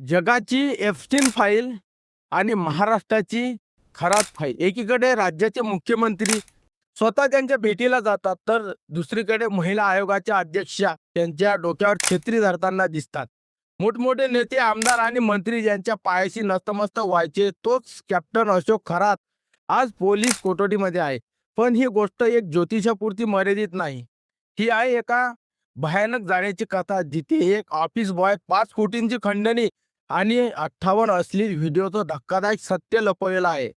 जगाची Epstein file आणि महाराष्ट्राची खरात फाईल. एकीकडे राज्याचे मुख्यमंत्री स्वतः त्यांच्या भेटीला जातात, तर दुसरीकडे महिला आयोगाच्या अध्यक्षा त्यांच्या डोक्यावर छत्री धरताना दिसतात. मोठमोठे नेते, आमदार आणि मंत्री ज्यांच्या पायाशी नतमस्तक व्हायचे, तोच कॅप्टन अशोक खरात आज पोलीस कोठडीमध्ये आहे. पण ही गोष्ट एक ज्योतिषापुरती मर्यादित नाही. ही आहे एका भयानक जाण्याची कथा, जिथे एक ऑफिस बॉय 5 कोटींची खंडणी आणि 58 अश्लील व्हिडिओचं धक्कादायक सत्य लपवलेलं आहे.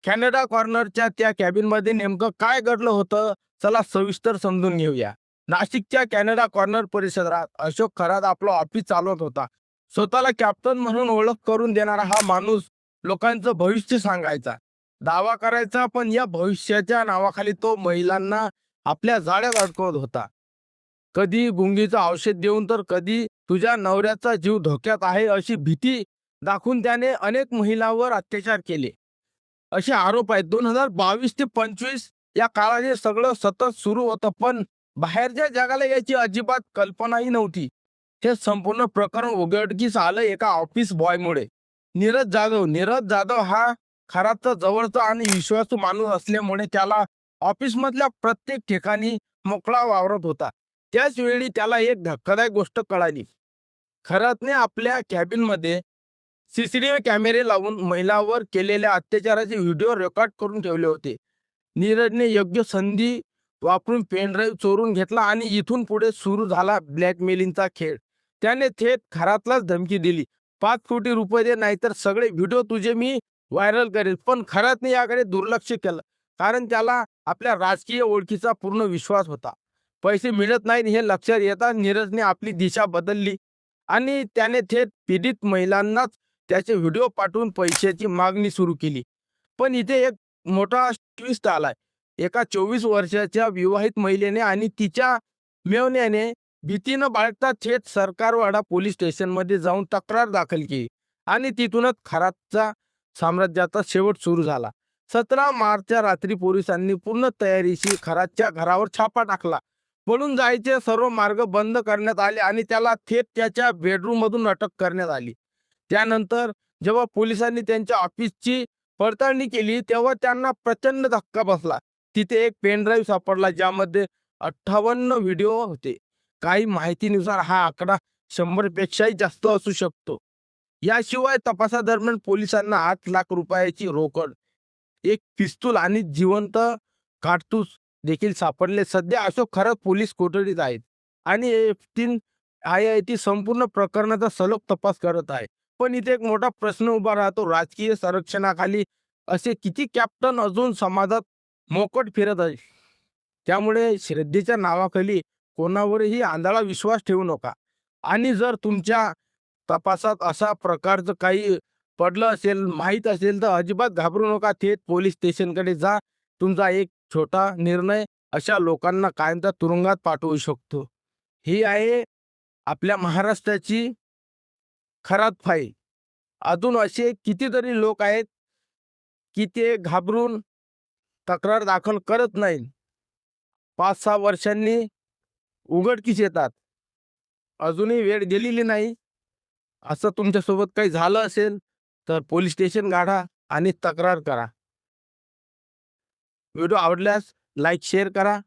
कॅनडा कॉर्नरच्या त्या कॅबिनमध्ये नेमकं काय घडलं होतं, चला सविस्तर समजून घेऊया. नाशिकच्या कॅनडा कॉर्नर परिसरात अशोक खरात आपलं ऑफिस चालवत होता. स्वतःला कॅप्टन म्हणून ओळख करून देणारा हा माणूस लोकांचं भविष्य सांगायचा, दावा करायचा, पण या भविष्याच्या नावाखाली तो महिलांना आपल्या जाळ्यात अडकवत होता. कधी गुंगीचं औषध देऊन, तर कधी तुझ्या नवऱ्याचा जीव धोक्यात आहे अशी भीती दाखवून त्याने अनेक महिलांवर अत्याचार केले, असे आरोप आहेत. 2022 ते 25 या काळात हे सगळं सतत सुरू होतं, पण बाहेरच्या जगाला याची अजिबात कल्पनाही नव्हती. हे संपूर्ण प्रकरण उघडकीस आलं एका ऑफिस बॉयमुळे. नीरज जाधव हा खराचा जवळचा आणि विश्वासू माणूस असल्यामुळे त्याला ऑफिसमधल्या प्रत्येक ठिकाणी मोकळा वावरत होता. त्याच वेळी त्याला एक धक्कादायक गोष्ट कळाली. खरातने आपल्या कॅबिनमध्ये सीसीटीव्ही कॅमेरे लावून महिलांवर केलेल्या अत्याचाराचे व्हिडिओ रेकॉर्ड करून ठेवले होते. नीरजने योग्य संधी वापरून पेनड्राईव्ह चोरून घेतला आणि इथून पुढे सुरू झाला ब्लॅकमेलिंगचा खेळ. त्याने थेट खरातलाच धमकी दिली, 5 कोटी रुपये दे, नाहीतर सगळे व्हिडिओ तुझे मी व्हायरल करेल. पण खरातने याकडे दुर्लक्ष केलं, कारण त्याला आपल्या राजकीय ओळखीचा पूर्ण विश्वास होता. पैसे मिळत नाहीत हे लक्षात येताच नीरजने आपली दिशा बदलली आणि त्याने थेट पीडित महिलांनाच त्याचे व्हिडिओ पाठवून पैशाची मागणी सुरू केली. पण इथे एक मोठा ट्विस्ट आलाय. एका 24 वर्षाच्या विवाहित महिलेने आणि तिच्या मेव्हण्याने भीतीनं बाळगता थेट सरकारवाडा पोलीस स्टेशनमध्ये जाऊन तक्रार दाखल केली आणि तिथूनच खरातचा साम्राज्याचा शेवट सुरू झाला. 17 मार्चच्या रात्री पोलिसांनी पूर्ण तयारीशी खरातच्या घरावर छापा टाकला. पळून जायचे सर्व मार्ग बंद करण्यात आले आणि त्याला थेट त्याच्या बेडरूममधून अटक करण्यात आली. त्यानंतर जेव्हा पोलिसांनी त्यांच्या ऑफिसची पडताळणी केली, तेव्हा त्यांना प्रचंड धक्का बसला. तिथे एक पेनड्राईव्ह सापडला, ज्यामध्ये 58 व्हिडिओ होते. काही माहितीनुसार हा आकडा 100 पेक्षाही जास्त असू शकतो. याशिवाय तपासादरम्यान पोलिसांना 8 लाख रुपयाची रोकड, एक पिस्तूल आणि जिवंत काडतूस देखील सापडले. सध्या अशोक खरात पोलीस कोठडीत आहेत आणि एप्स्टीन IIT संपूर्ण प्रकरणाचा सलोख तपास करत आहे. पण इथे एक मोठा प्रश्न उभा राहतो, राजकीय संरक्षणाखाली असे किती कॅप्टन अजून समाजात मोकट फिरत आहे? त्यामुळे श्रद्धेच्या नावाखाली कोणावरही आंधळा विश्वास ठेवू नका. आणि जर तुमच्या तपासात अशा प्रकारचं काही पडलं असेल, माहीत असेल, तर अजिबात घाबरू नका. थेट पोलीस स्टेशनकडे जा. तुमचा एक छोटा निर्णय अशा लोकांना कायमचा तुरुंगात पाठवू शकतो. ही आहे आपल्या महाराष्ट्राची खरात फाईल. अजून असे कितीतरी लोक आहेत की ते घाबरून तक्रार दाखल करत नाहीत. 5-6 वर्षांनी उघडकीस येतात. अजूनही वेळ गेलेली नाही. असं तुमच्यासोबत काही झालं असेल तर पोलीस स्टेशन गाठा आणि तक्रार करा. व्हिडिओ आवडल्यास लाईक शेअर करा.